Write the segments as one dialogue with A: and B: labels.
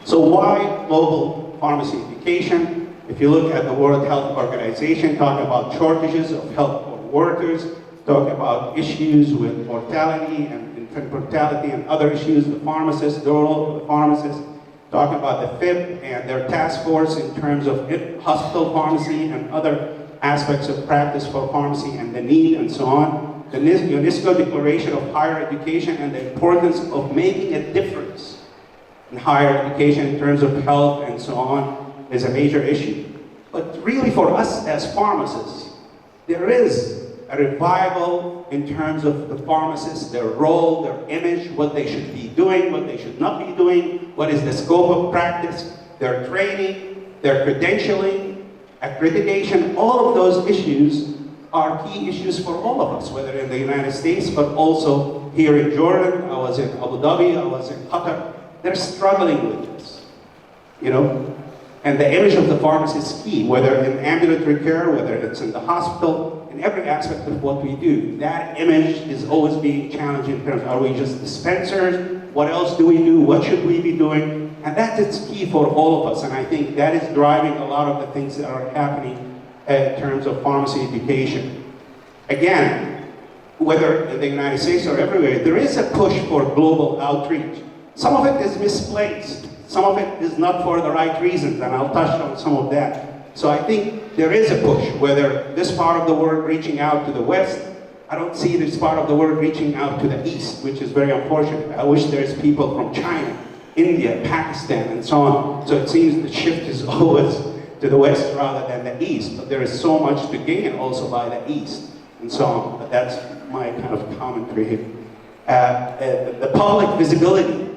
A: So why global pharmacy education? If you look at the World Health Organization, talking about shortages of health workers, talking about issues with mortality and infant mortality and other issues, the pharmacists, the role of the pharmacists, talking about the FIP and their task force in terms of hospital pharmacy and other aspects of practice for pharmacy and the need and so on. The UNESCO Declaration of Higher Education and the importance of making a difference in higher education in terms of health and so on is a major issue. But really for us as pharmacists, there is a revival in terms of the pharmacists, their role, their image, what they should be doing, what they should not be doing, what is the scope of practice, their training, their credentialing, accreditation. All of those issues are key issues for all of us, whether in the United States, but also here in Jordan. I was in Abu Dhabi, I was in Qatar. They're struggling with this, you know? And the image of the pharmacist is key, whether in ambulatory care, whether it's in the hospital, in every aspect of what we do. That image is always being challenged in terms of, are we just dispensers? What else do we do? What should we be doing? And that is key for all of us. And I think that is driving a lot of the things that are happening in terms of pharmacy education. Again, whether in the United States or everywhere, there is a push for global outreach. Some of it is misplaced. Some of it is not for the right reasons, and I'll touch on some of that. So I think there is a push, whether this part of the world reaching out to the West. I don't see this part of the world reaching out to the East, which is very unfortunate. I wish there's people from China, India, Pakistan, and so on. So it seems the shift is always to the West rather than the East. But there is so much to gain also by the East, and so on. But that's my kind of commentary here. The public visibility.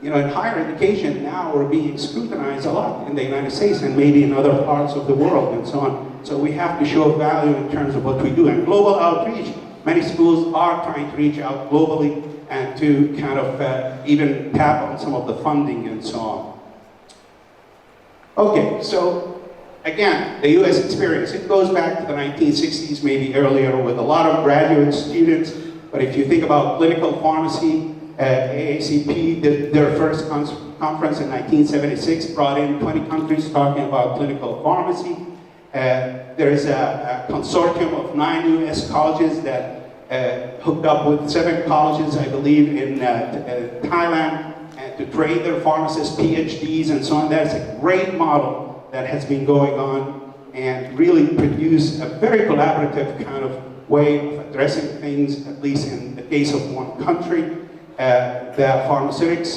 A: You know, in higher education now we're being scrutinized a lot in the United States and maybe in other parts of the world and so on. So we have to show value in terms of what we do. And global outreach, many schools are trying to reach out globally and to kind of even tap on some of the funding and so on. Okay, so again, the US experience, it goes back to the 1960s, maybe earlier, with a lot of graduate students. But if you think about clinical pharmacy, AACP did their first conference in 1976, brought in 20 countries talking about clinical pharmacy. There is a consortium of 9 US colleges that hooked up with 7 colleges, I believe, in Thailand, to train their pharmacists, PhDs, and so on. That's a great model that has been going on and really produced a very collaborative kind of way of addressing things, at least in the case of one country. The pharmaceutics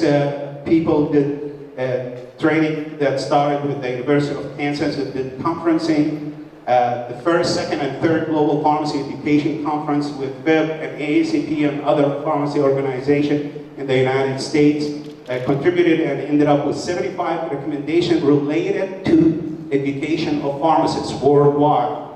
A: people did training that started with the University of Kansas that did conferencing. The first, second, and third Global Pharmacy Education Conference with VIB and AACP and other pharmacy organizations in the United States contributed and ended up with 75 recommendations related to education of pharmacists worldwide.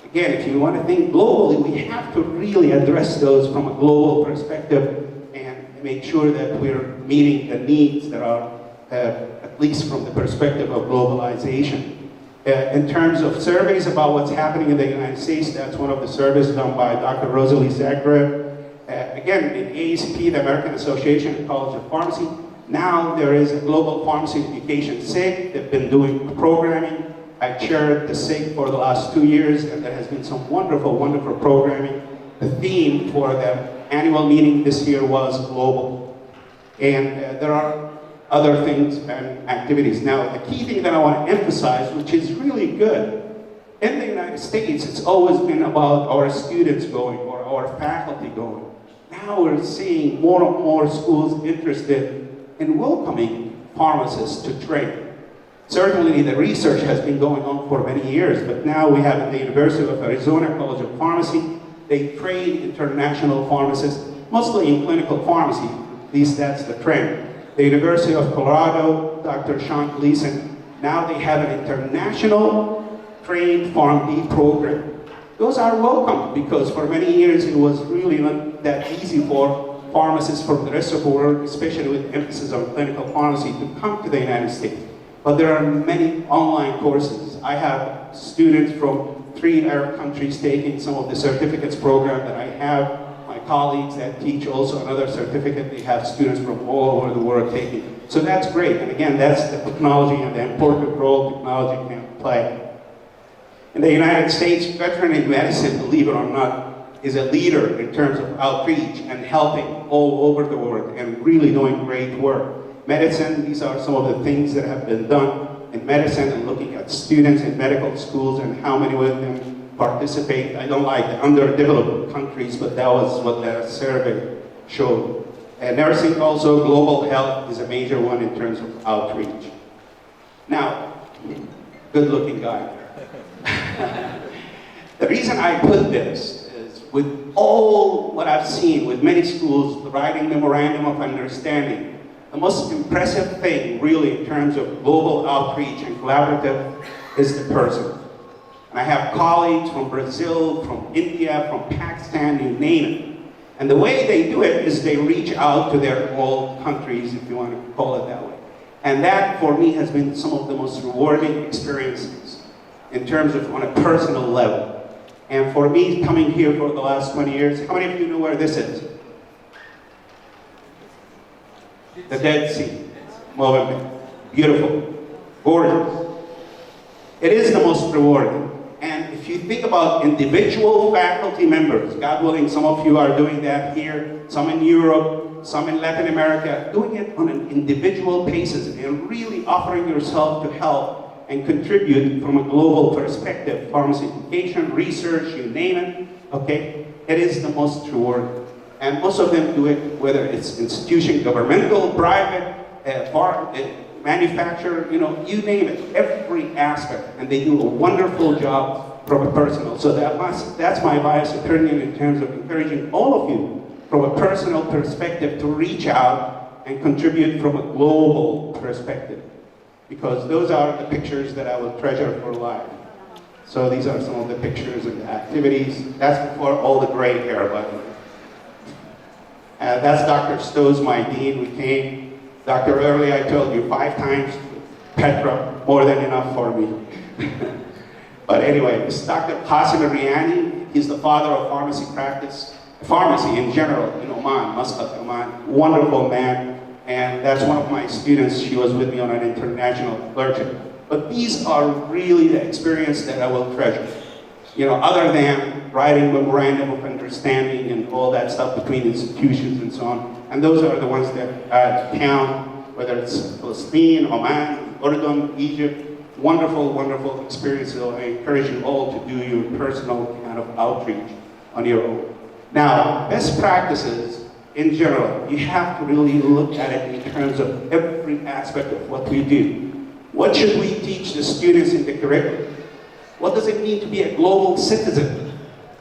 A: Again, if you want to think globally, we have to really address those from a global perspective and make sure that we're meeting the needs that are, at least from the perspective of globalization. In terms of surveys about what's happening in the United States, that's one of the surveys done by Dr. Rosalie Zagreb. Again, in AACP, the American Association of College of Pharmacy, now there is a Global Pharmacy Education SIG. They've been doing programming. I chaired the SIG for the last 2 years, and there has been some wonderful, wonderful programming. The theme for the annual meeting this year was global. And there are other things and activities. Now, the key thing that I want to emphasize, which is really good, in the United States, it's always been about our students going or our faculty going. Now we're seeing more and more schools interested in welcoming pharmacists to train. Certainly the research has been going on for many years, but now we have at the University of Arizona College of Pharmacy, they train international pharmacists, mostly in clinical pharmacy. At least that's the trend. The University of Colorado, Dr. Sean Gleason, now they have an international trained PharmD program. Those are welcome because for many years it was really not that easy for pharmacists from the rest of the world, especially with emphasis on clinical pharmacy, to come to the United States. But there are many online courses. I have students from 3 Arab countries taking some of the certificates program that I have. My colleagues that teach also another certificate, they have students from all over the world taking. So that's great, and again, that's the technology and the important role technology can play. In the United States, veterinary medicine, believe it or not, is a leader in terms of outreach and helping all over the world and really doing great work. Medicine, these are some of the things that have been done in medicine and looking at students in medical schools and how many of them participate. I don't like the underdeveloped countries, but that was what that survey showed. And nursing also, global health is a major one in terms of outreach. Now, good looking guy. The reason I put this is with all what I've seen with many schools writing memorandum of understanding, the most impressive thing really in terms of global outreach and collaborative is the person. And I have colleagues from Brazil, from India, from Pakistan, you name it. And the way they do it is they reach out to their all countries, if you want to call it that way. And that, for me, has been some of the most rewarding experiences in terms of on a personal level. And for me, coming here for the last 20 years, how many of you know where this is? The Dead Sea. Beautiful. Gorgeous. It is the most rewarding. And if you think about individual faculty members, God willing, some of you are doing that here, some in Europe, some in Latin America, doing it on an individual basis and really offering yourself to help and contribute from a global perspective, pharmacy education, research, you name it, okay? It is the most rewarding. And most of them do it, whether it's institution, governmental, private, manufacturer, you know, you name it, every aspect. And they do a wonderful job from a personal. So that's my biased opinion in terms of encouraging all of you from a personal perspective to reach out and contribute from a global perspective. Because those are the pictures that I will treasure for life. So these are some of the pictures and the activities. That's before all the gray hair, by the way. That's Dr. Stowe's, my dean. We came. Dr. Early, I told you 5 times. Petra, more than enough for me. But anyway, this is Dr. Qasim Riani. He's the father of pharmacy practice, pharmacy in general in Oman, Muscat, Oman. Wonderful man. And that's one of my students. She was with me on an international clerkship. But these are really the experience that I will treasure. You know, other than writing memorandum of understanding and all that stuff between institutions and so on. And those are the ones that count, whether it's Palestine, Oman, Urdun, Egypt. Wonderful, wonderful experiences. I encourage you all to do your personal kind of outreach on your own. Now, best practices in general, you have to really look at it in terms of every aspect of what we do. What should we teach the students in the curriculum? What does it mean to be a global citizen?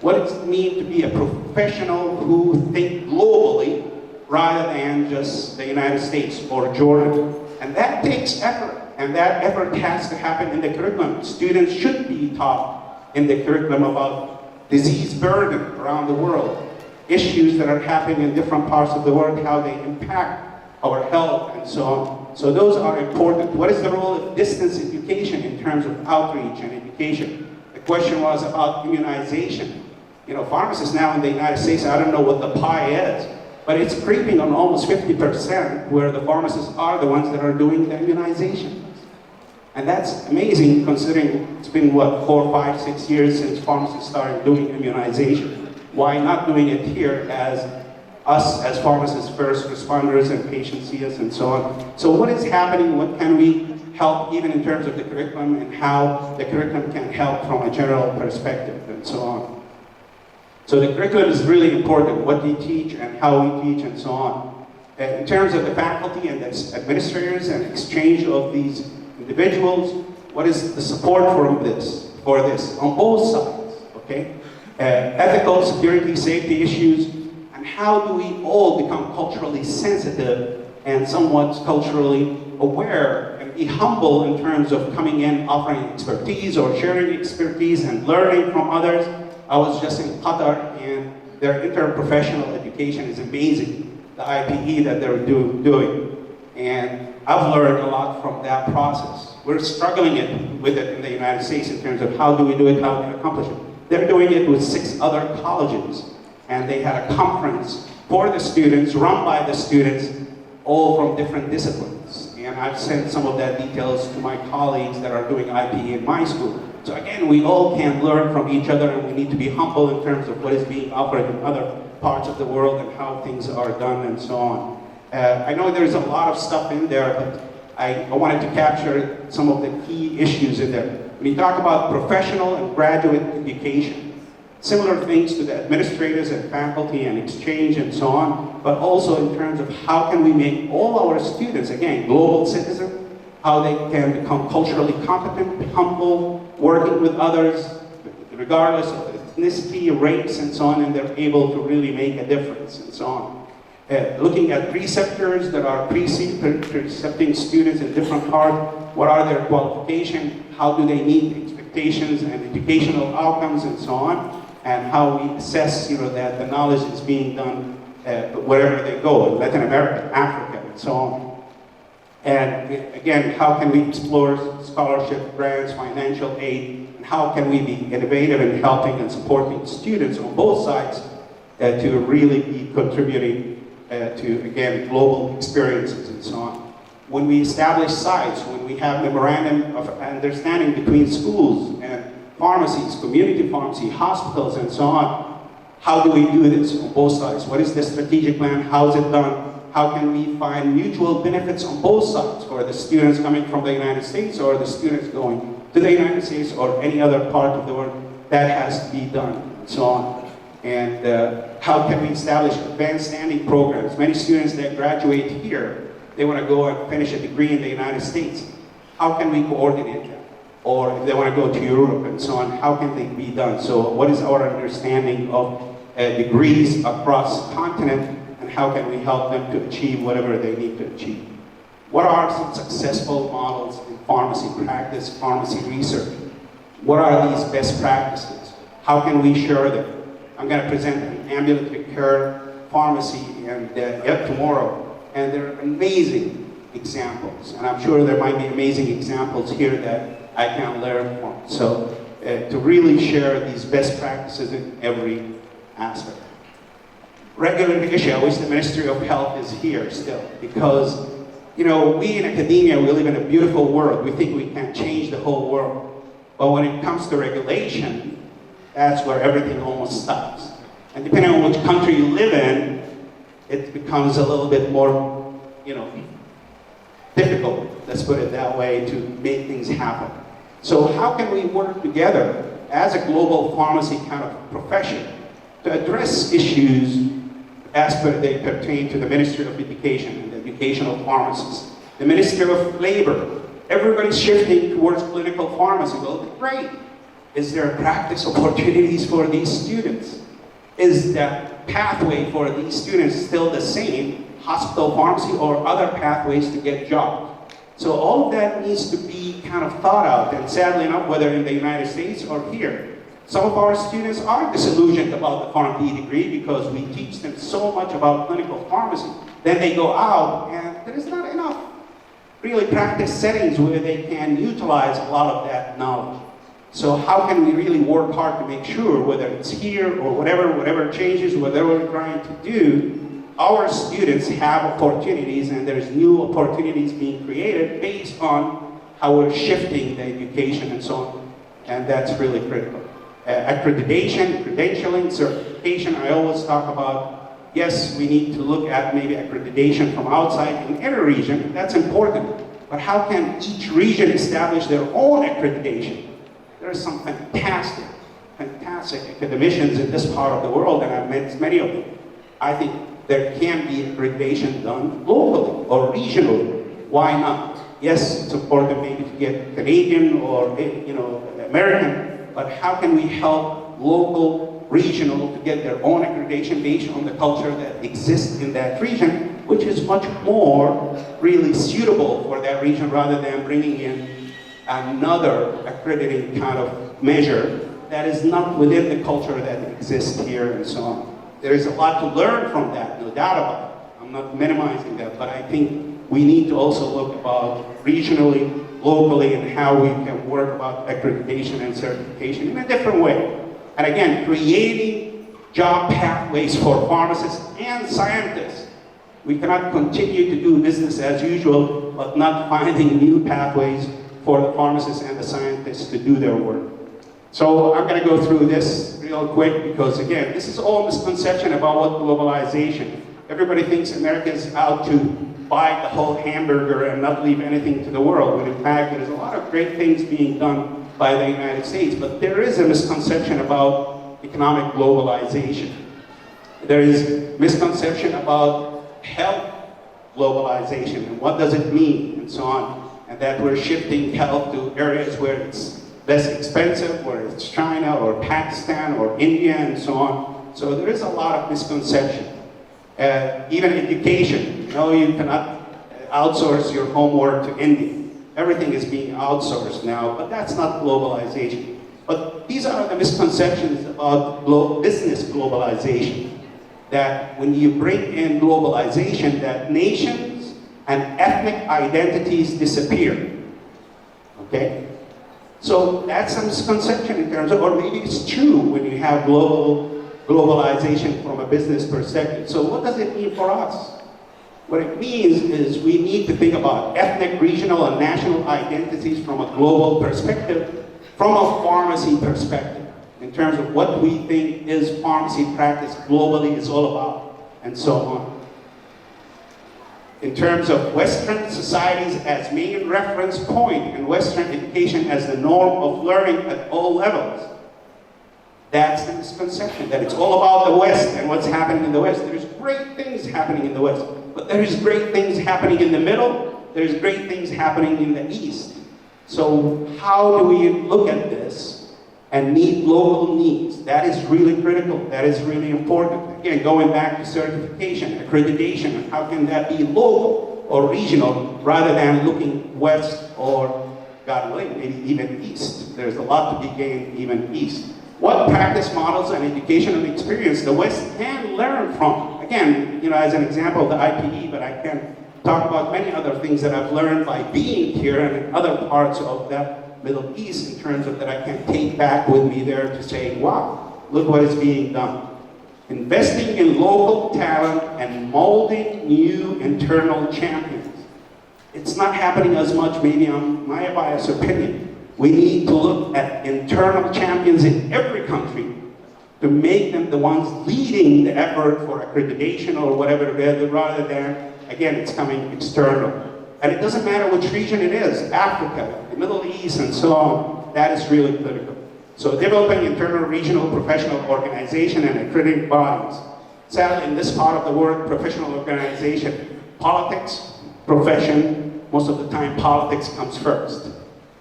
A: What does it mean to be a professional who think globally rather than just the United States or Jordan? And that takes effort, and that effort has to happen in the curriculum. Students should be taught in the curriculum about disease burden around the world, issues that are happening in different parts of the world, how they impact our health and so on. So those are important. What is the role of distance education in terms of outreach and education? The question was about immunization. You know, pharmacists now in the United States, I don't know what the pie is, but it's creeping on almost 50% where the pharmacists are the ones that are doing the immunization. And that's amazing considering it's been, what, 4, 5, 6 years since pharmacists started doing immunization. Why not doing it here as us as pharmacists, first responders and patients see us and so on. So what is happening? What can we help even in terms of the curriculum and how the curriculum can help from a general perspective and so on. So the curriculum is really important, what we teach and how we teach and so on. In terms of the faculty and the administrators and exchange of these individuals, what is the support for this on both sides, okay? Ethical, security, safety issues, and how do we all become culturally sensitive and somewhat culturally aware and be humble in terms of coming in, offering expertise or sharing expertise and learning from others. I was just in Qatar and their interprofessional education is amazing, the IPE that they're doing. And I've learned a lot from that process. We're struggling with it in the United States in terms of how do we do it, how do we accomplish it. They're doing it with 6 other colleges. And they had a conference for the students, run by the students, all from different disciplines. And I've sent some of that details to my colleagues that are doing IPE in my school. So again, we all can learn from each other, and we need to be humble in terms of what is being offered in other parts of the world and how things are done and so on. I know there's a lot of stuff in there, but I wanted to capture some of the key issues in there. When you talk about professional and graduate education, similar things to the administrators and faculty and exchange and so on, but also in terms of how can we make all our students, again, global citizens, how they can become culturally competent, humble, working with others, regardless of ethnicity, race, and so on, and they're able to really make a difference and so on. Looking at preceptors that are precepting students in different parts, what are their qualifications, how do they meet expectations and educational outcomes and so on, and how we assess that the knowledge is being done wherever they go, in Latin America, Africa, and so on. And again, how can we explore scholarship, grants, financial aid, and how can we be innovative in helping and supporting students on both sides to really be contributing to, again, global experiences and so on. When we establish sites, when we have memorandum of understanding between schools and pharmacies, community pharmacy, hospitals, and so on, how do we do this on both sides? What is the strategic plan? How is it done? How can we find mutual benefits on both sides for the students coming from the United States or the students going to the United States or any other part of the world? That has to be done, and so on. And how can we establish advanced standing programs? Many students that graduate here, they want to go and finish a degree in the United States. How can we coordinate that? Or if they want to go to Europe and so on, how can they be done? So what is our understanding of degrees across the continent, and how can we help them to achieve whatever they need to achieve? What are some successful models in pharmacy practice, pharmacy research? What are these best practices? How can we share them? I'm going to present an ambulatory care pharmacy and yet tomorrow, and they're amazing examples, and I'm sure there might be amazing examples here that I can learn from. So to really share these best practices in every aspect. Regulatory issue, I wish the Ministry of Health is here still, because we in academia, we live in a beautiful world. We think we can change the whole world. But when it comes to regulation, that's where everything almost stops. And depending on which country you live in, it becomes a little bit more, difficult, let's put it that way, to make things happen. So how can we work together as a global pharmacy kind of profession to address issues as they pertain to the Ministry of Education and the educational pharmacists, the Ministry of Labor? Everybody's shifting towards clinical pharmacy. Well, great. Is there practice opportunities for these students? Is the pathway for these students still the same, hospital pharmacy or other pathways to get jobs? So all of that needs to be kind of thought out, and sadly enough, whether in the United States or here, some of our students are disillusioned about the PharmD degree because we teach them so much about clinical pharmacy. Then they go out and there is not enough really practice settings where they can utilize a lot of that knowledge. So how can we really work hard to make sure, whether it's here or whatever changes, whatever we're trying to do, our students have opportunities, and there's new opportunities being created based on how we're shifting the education and so on. And that's really critical. Accreditation, credentialing, certification, I always talk about, yes, we need to look at maybe accreditation from outside in every region, that's important. But how can each region establish their own accreditation? There are some fantastic academicians in this part of the world, and I've met many of them. I think there can be accreditation done locally or regionally. Why not? Yes, it's important maybe to get Canadian or American, but how can we help local, regional to get their own accreditation based on the culture that exists in that region, which is much more really suitable for that region rather than bringing in another accrediting kind of measure that is not within the culture that exists here and so on. There is a lot to learn from that, no doubt about it. I'm not minimizing that, but I think we need to also look about regionally, locally, and how we can work about accreditation and certification in a different way. And again, creating job pathways for pharmacists and scientists. We cannot continue to do business as usual, but not finding new pathways for the pharmacists and the scientists to do their work. So I'm going to go through this real quick because, again, this is all misconception about what globalization. Everybody thinks America is out to buy the whole hamburger and not leave anything to the world, when in fact there's a lot of great things being done by the United States. But there is a misconception about economic globalization. There is misconception about health globalization and what does it mean and so on, and that we're shifting health to areas where it's less expensive, whether it's China or Pakistan or India and so on. So there is a lot of misconception. Even education, you know, you cannot outsource your homework to India. Everything is being outsourced now, but that's not globalization. But these are the misconceptions about business globalization. That when you bring in globalization, that nations and ethnic identities disappear. Okay? So that's a misconception in terms of, or maybe it's true when you have globalization from a business perspective. So what does it mean for us? What it means is we need to think about ethnic, regional, and national identities from a global perspective, from a pharmacy perspective, in terms of what we think is pharmacy practice globally is all about, and so on. In terms of Western societies as main reference point and Western education as the norm of learning at all levels, that's the misconception, that it's all about the West and what's happening in the West. There's great things happening in the West, but there's great things happening in the middle, there's great things happening in the East. So how do we look at this and meet local needs? That is really critical, that is really important. Again, going back to certification, accreditation, and how can that be local or regional rather than looking west or, God willing, maybe even east. There's a lot to be gained even east. What practice models and educational experience the West can learn from? Again, you know, as an example, the IPE, but I can talk about many other things that I've learned by being here and in other parts of the Middle East in terms of that I can take back with me there to say, wow, look what is being done. Investing in local talent and molding new internal champions. It's not happening as much, maybe on my biased opinion. We need to look at internal champions in every country to make them the ones leading the effort for accreditation or whatever, rather than, again, it's coming external. And it doesn't matter which region it is, Africa, the Middle East, and so on, that is really critical. So developing internal, regional, professional organization and accrediting bodies. Sadly, in this part of the world, professional organization, politics, profession, most of the time politics comes first.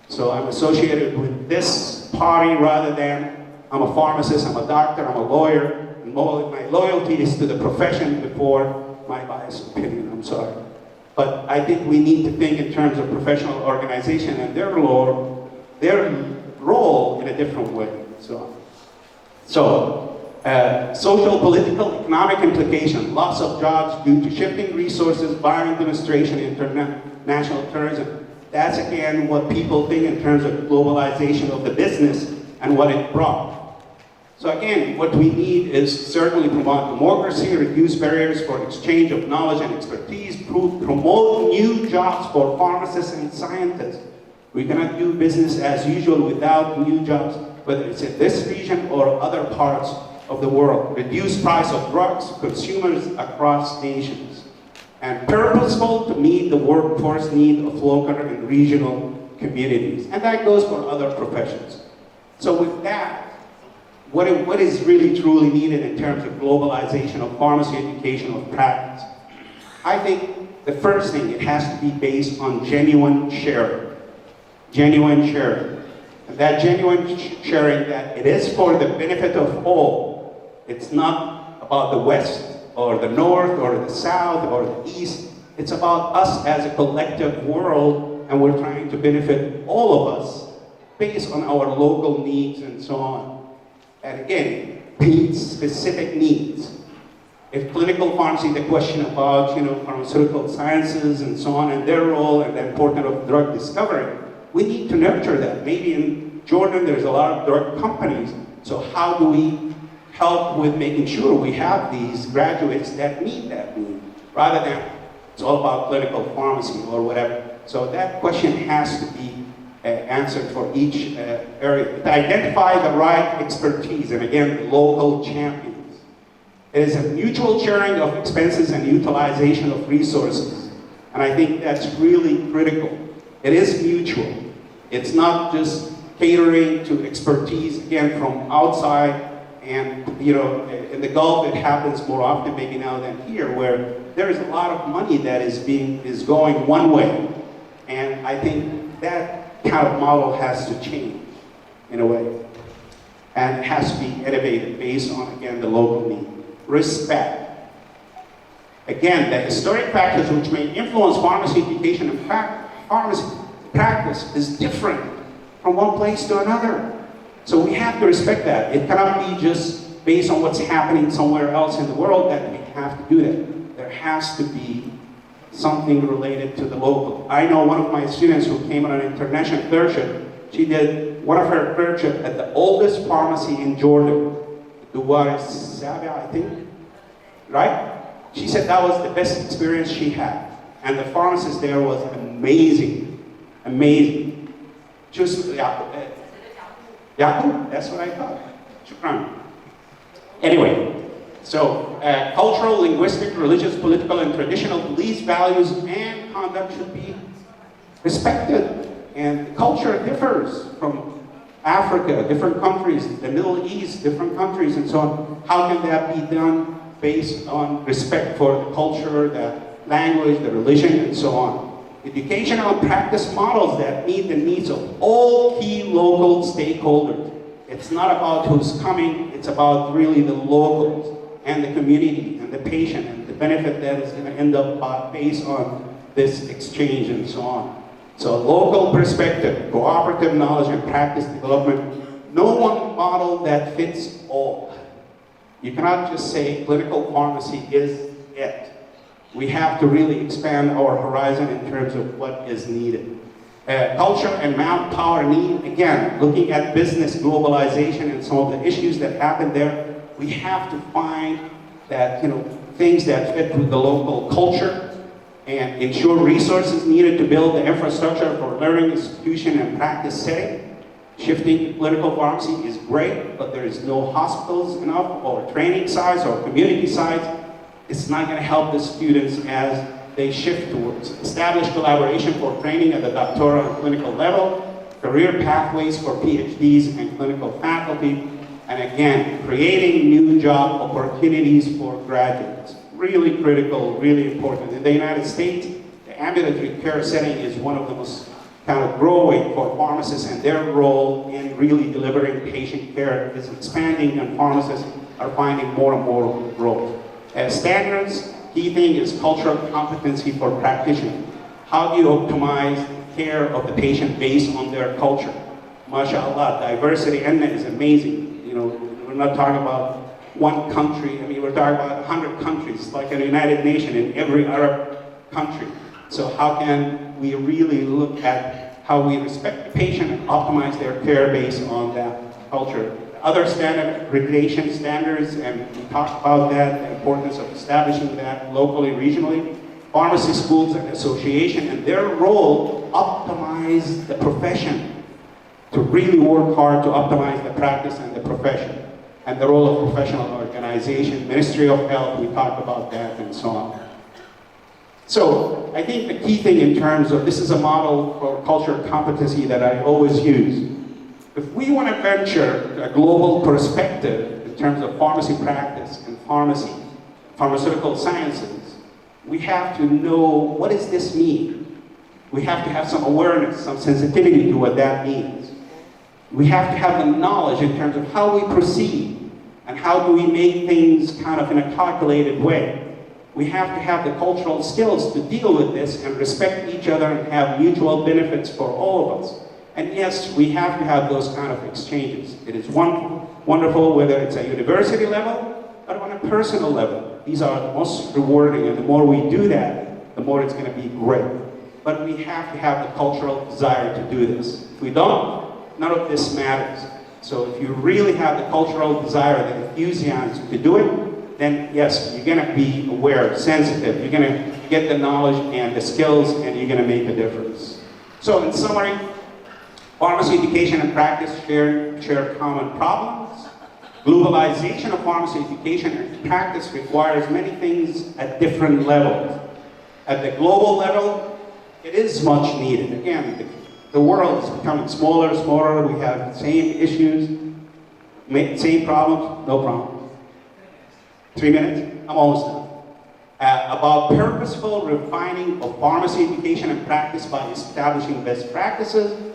A: So I'm associated with this party rather than I'm a pharmacist, I'm a doctor, I'm a lawyer, and my loyalty is to the profession before my biased opinion, I'm sorry. But I think we need to think in terms of professional organization and their role in a different way. Social, political, economic implication, loss of jobs due to shifting resources, violent demonstration, international terrorism. That's again what people think in terms of globalization of the business and what it brought. So again, what we need is certainly promote democracy, reduce barriers for exchange of knowledge and expertise, promote new jobs for pharmacists and scientists. We cannot do business as usual without new jobs, whether it's in this region or other parts of the world. Reduce price of drugs to consumers across nations. And purposeful to meet the workforce need of local and regional communities. And that goes for other professions. So with that, what is really truly needed in terms of globalization of pharmacy educational practice? I think the first thing, it has to be based on genuine sharing. Genuine sharing. And that genuine sharing, that it is for the benefit of all. It's not about the West or the North or the South or the East. It's about us as a collective world, and we're trying to benefit all of us based on our local needs and so on. And again, meet specific needs. If clinical pharmacy, the question about pharmaceutical sciences and so on and their role and the importance of drug discovery, we need to nurture that. Maybe in Jordan there's a lot of drug companies, so how do we help with making sure we have these graduates that meet that need, rather than it's all about clinical pharmacy or whatever. So that question has to be answered for each area. To identify the right expertise, and again, local champions. It is a mutual sharing of expenses and utilization of resources. And I think that's really critical. It is mutual. It's not just catering to expertise, again, from outside. And, you know, in the Gulf, it happens more often maybe now than here, where there is a lot of money that is going one way. And I think that kind of model has to change in a way. And it has to be innovated based on, again, the local need. Respect. Again, the historic factors which may influence pharmacy education and pharmacy practice is different from one place to another. So we have to respect that. It cannot be just based on what's happening somewhere else in the world that we have to do that. There has to be something related to the local. I know one of my students who came on an international clerkship, she did one of her clerkship at the oldest pharmacy in Jordan, Duwar Sabi, I think, right? She said that was the best experience she had. And the pharmacist there was amazing, amazing. Just, Yaqub, that's what I thought. Shukran. Anyway, so cultural, linguistic, religious, political, and traditional beliefs, values, and conduct should be respected. And culture differs from Africa, different countries, the Middle East, different countries, and so on. How can that be done based on respect for the culture, the language, the religion, and so on? Educational and practice models that meet the needs of all key local stakeholders. It's not about who's coming, it's about really the locals and the community and the patient and the benefit that is going to end up based on this exchange and so on. So local perspective, cooperative knowledge and practice development, no one model that fits all. You cannot just say clinical pharmacy is it. We have to really expand our horizon in terms of what is needed. Culture and manpower need, again, looking at business globalization and some of the issues that happen there, we have to find that, things that fit with the local culture and ensure resources needed to build the infrastructure for learning institution and practice setting. Shifting to clinical pharmacy is great, but there is no hospitals enough or training sites or community sites. It's not going to help the students as they shift towards established collaboration for training at the doctoral and clinical level, career pathways for PhDs and clinical faculty, and again, creating new job opportunities for graduates. Really critical, really important. In the United States, the ambulatory care setting is one of the most kind of growing for pharmacists, and their role in really delivering patient care is expanding, and pharmacists are finding more and more growth. As standards, key thing is cultural competency for practitioners. How do you optimize care of the patient based on their culture? MashaAllah, diversity is amazing. We're not talking about one country. We're talking about 100 countries, like a United Nation in every Arab country. So how can we really look at how we respect the patient and optimize their care based on that culture? Other standard accreditation standards, and we talked about that, the importance of establishing that locally, regionally. Pharmacy schools and association, and their role optimize the profession, to really work hard to optimize the practice and the profession. And the role of professional organization, Ministry of Health, we talked about that and so on. So I think the key thing in terms of, this is a model for cultural competency that I always use. If we want to venture a global perspective in terms of pharmacy practice and pharmacy, pharmaceutical sciences, we have to know, what does this mean? We have to have some awareness, some sensitivity to what that means. We have to have the knowledge in terms of how we proceed and how do we make things kind of in a calculated way. We have to have the cultural skills to deal with this and respect each other and have mutual benefits for all of us. And yes, we have to have those kind of exchanges. It is wonderful whether it's a university level or on a personal level. These are the most rewarding, and the more we do that, the more it's going to be great. But we have to have the cultural desire to do this. If we don't, none of this matters. So if you really have the cultural desire, the enthusiasm to do it, then yes, you're going to be aware, sensitive. You're going to get the knowledge and the skills, and you're going to make a difference. So in summary, pharmacy education and practice share common problems. Globalization of pharmacy education and practice requires many things at different levels. At the global level, it is much needed. Again, the world is becoming smaller, smaller. We have the same issues, same problems, no problem. 3 minutes? I'm almost done. About purposeful refining of pharmacy education and practice by establishing best practices,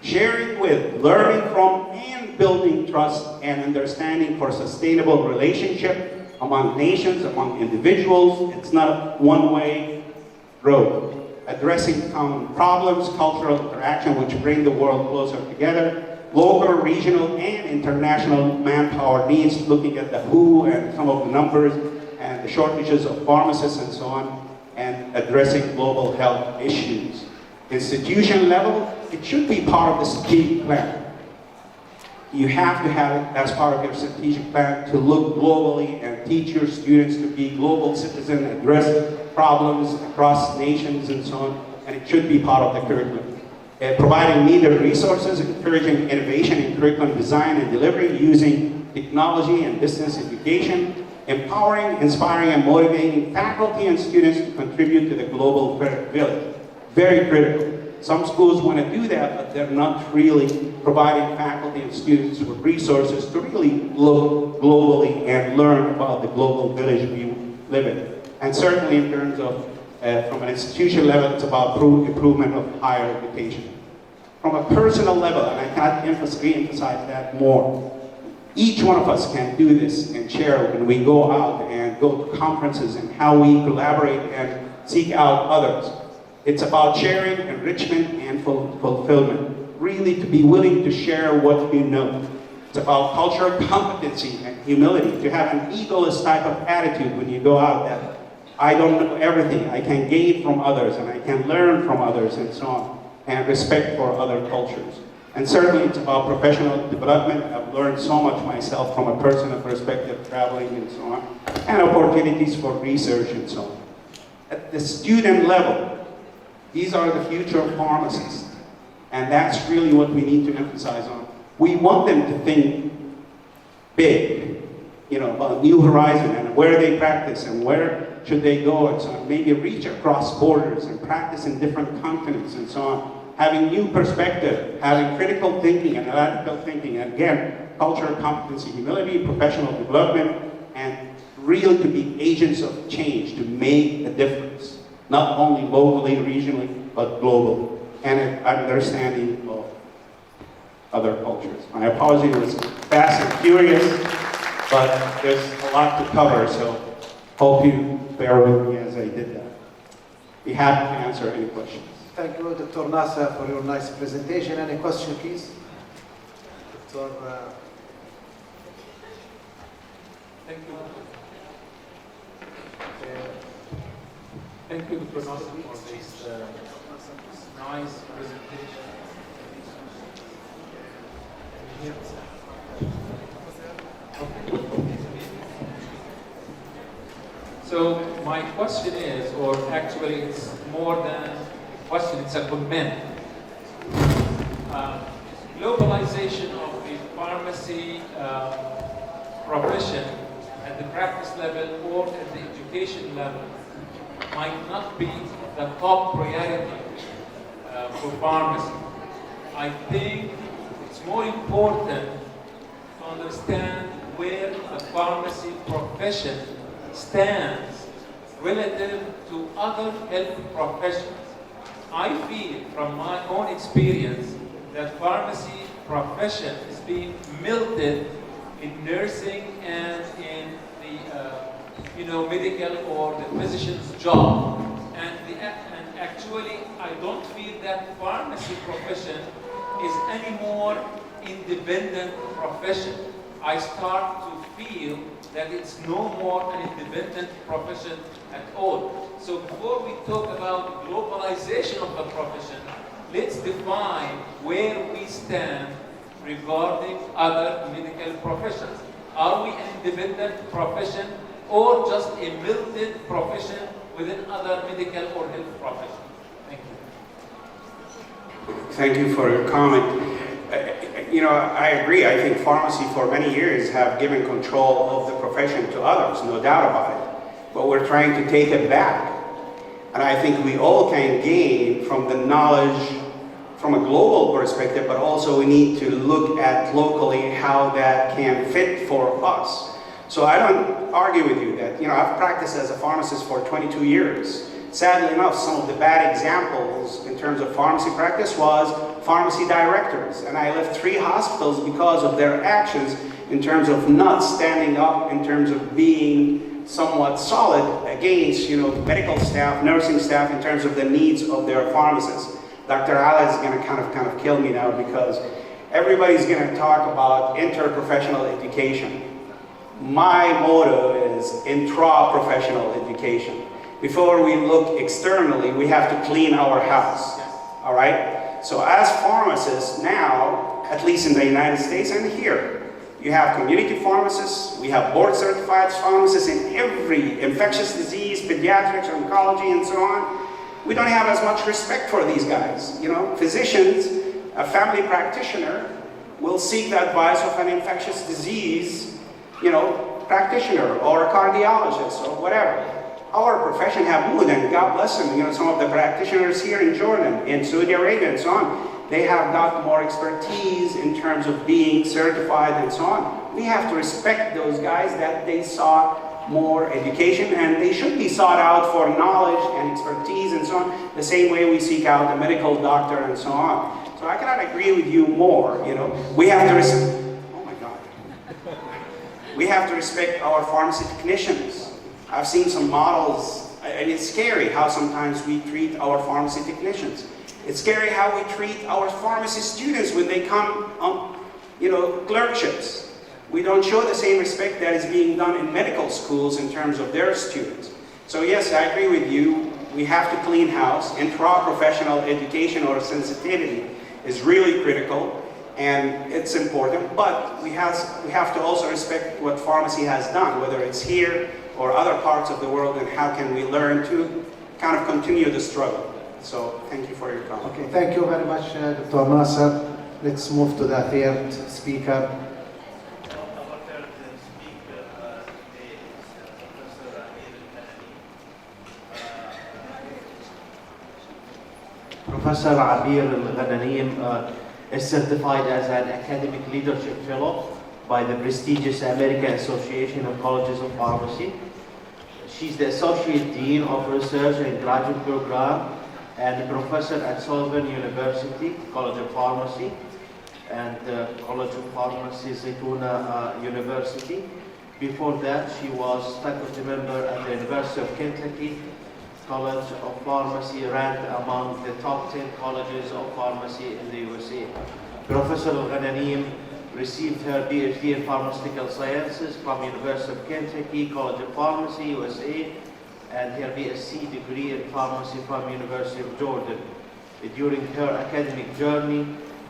A: sharing with, learning from, and building trust and understanding for sustainable relationship among nations, among individuals. It's not a one-way road. Addressing common problems, cultural interaction which bring the world closer together, local, regional, and international manpower needs, looking at the WHO and some of the numbers and the shortages of pharmacists and so on, and addressing global health issues. Institution level, it should be part of the strategic plan. You have to have it as part of your strategic plan to look globally and teach your students to be global citizens, address problems across nations and so on, and it should be part of the curriculum. Providing needed resources, encouraging innovation in curriculum design and delivery using technology and business education, empowering, inspiring, and motivating faculty and students to contribute to the global village. Very critical. Some schools want to do that, but they're not really providing faculty and students with resources to really look globally and learn about the global village we live in. And certainly in terms of, from an institution level, it's about improvement of higher education. From a personal level, and I can't re-emphasize that more, each one of us can do this and share when we go out and go to conferences and how we collaborate and seek out others. It's about sharing, enrichment, and fulfillment. Really to be willing to share what you know. It's about cultural competency and humility, to have an egoless type of attitude when you go out that I don't know everything, I can gain from others and I can learn from others and so on, and respect for other cultures. And certainly it's about professional development. I've learned so much myself from a personal perspective, traveling and so on, and opportunities for research and so on. At the student level, these are the future pharmacists, and that's really what we need to emphasize on. We want them to think big, about new horizon and where they practice and where should they go and so on. Maybe reach across borders and practice in different continents and so on. Having new perspective, having critical thinking and analytical thinking, and again, cultural competency, humility, professional development, and really to be agents of change, to make a difference. Not only locally, regionally, but globally, and an understanding of other cultures. My apology was fast and furious, but there's a lot to cover, so hope you bear with me as I did that. Be happy to answer any questions.
B: Thank you, Dr. Nasser, for your nice presentation. Any question, please? Dr.
C: Thank you. Thank you, Dr. Nasser, for this nice presentation. So my question is, or actually it's more than a question, it's a comment. Globalization of the pharmacy profession at the practice level or at the education level might not be the top priority for pharmacy. I think it's more important to understand where the pharmacy profession stands relative to other health professions. I feel from my own experience that pharmacy profession is being melted in nursing and in the medical or the physician's job. And actually, I don't feel that pharmacy profession is any more independent profession. I start to feel that it's no more an independent profession at all. So before we talk about globalization of the profession, let's define where we stand regarding other medical professions? Are we an independent profession or just a melted profession within other medical or health professions? Thank you.
A: Thank you for your comment. I agree. I think pharmacy for many years have given control of the profession to others, no doubt about it. But we're trying to take it back. And I think we all can gain from the knowledge from a global perspective, but also we need to look at locally how that can fit for us. So I don't argue with you that, I've practiced as a pharmacist for 22 years. Sadly enough, some of the bad examples in terms of pharmacy practice was pharmacy directors. And I left 3 hospitals because of their actions in terms of not standing up, in terms of being somewhat solid against, medical staff, nursing staff, in terms of the needs of their pharmacists. Dr. Ala is going to kind of kill me now because everybody's going to talk about interprofessional education. My motto is intra-professional education. Before we look externally, we have to clean our house, all right? So as pharmacists now, at least in the United States and here, you have community pharmacists, we have board-certified pharmacists in every infectious disease, pediatrics, oncology, and so on. We don't have as much respect for these guys. Physicians, a family practitioner, will seek the advice of an infectious disease, practitioner or a cardiologist or whatever. Our profession have moved, and God bless them, some of the practitioners here in Jordan, in Saudi Arabia, and so on, they have got more expertise in terms of being certified and so on. We have to respect those guys that they sought more education, and they should be sought out for knowledge and expertise and so on, the same way we seek out a medical doctor and so on. So I cannot agree with you more, We have to oh my God. We have to respect our pharmacy technicians. I've seen some models, and it's scary how sometimes we treat our pharmacy technicians. It's scary how we treat our pharmacy students when they come on, clerkships. We don't show the same respect that is being done in medical schools in terms of their students. So yes, I agree with you. We have to clean house. Intra-professional education or sensitivity is really critical, and it's important. But we have to also respect what pharmacy has done, whether it's here or other parts of the world, and how can we learn to kind of continue the struggle. So thank you for your comment.
B: Okay, thank you very much, Dr. Nasser. Let's move to the third speaker.
D: Professor Abir Al-Ghananim is certified as an academic leadership fellow by the prestigious American Association of Colleges of Pharmacy. She's the Associate Dean of Research and Graduate Program and Professor at Sullivan University, College of Pharmacy, and College of Pharmacy, Zaytuna University. Before that, she was faculty member at the University of Kentucky College of Pharmacy, ranked among the top 10 colleges of pharmacy in the USA. Professor Al-Ghananim received her PhD in Pharmaceutical Sciences from University of Kentucky College of Pharmacy, USA, and her BSc degree in Pharmacy from University of Jordan. During her academic journey,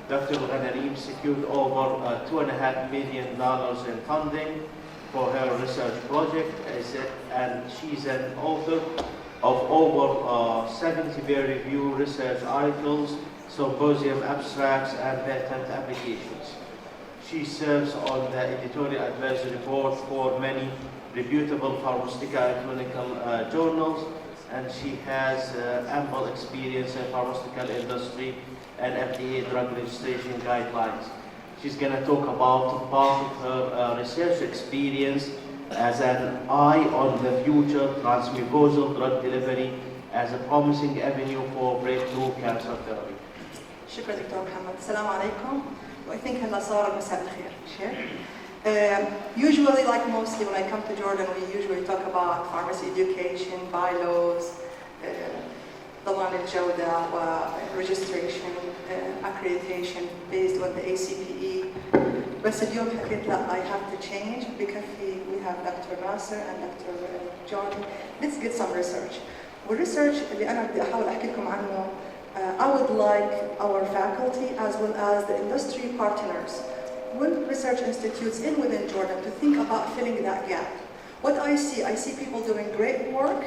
D: Dr. Al-Ghananim secured over $2.5 million in funding for her research project, and she's an author of over 70 peer-reviewed research articles, symposium abstracts, and patent applications. She serves on the editorial advisory board for many reputable pharmaceutical and clinical journals, and she has ample experience in pharmaceutical industry and FDA drug registration guidelines. She's going to talk about part of her research experience as an eye on the future transmucosal drug delivery as a promising avenue for breakthrough cancer therapy.
E: شكرا دكتور محمد. السلام عليكم. I think هلا صار مساء الخير. Usually, like mostly when I come to Jordan, we usually talk about pharmacy education, bylaws, ضمان الجودة, registration, accreditation based on the ACPE. بس اليوم حكيت لا, I have to change بكفي. We have Dr. Nasser and Dr. John. Let's get some research. والresearch اللي أنا بدي أحاول أحكي لكم عنه I would like our faculty as well as the industry partners with research institutes within Jordan to think about filling that gap. What I see people doing great work,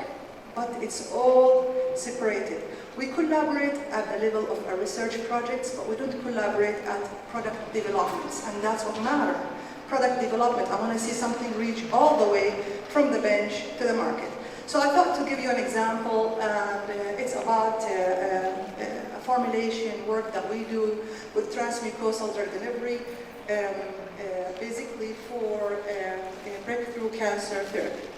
E: but it's all separated. We collaborate at the level of our research projects, but we don't collaborate at product developments, and that's what matters. Product development, I want to see something reach all the way from the bench to the market. So I thought to give you an example, and it's about a formulation work that we do with transmucosal drug delivery, basically for breakthrough cancer therapy.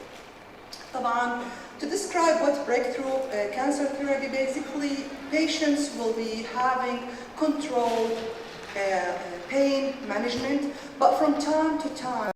E: طبعاً, to describe what breakthrough cancer therapy, basically patients will be having controlled pain management, but from time to time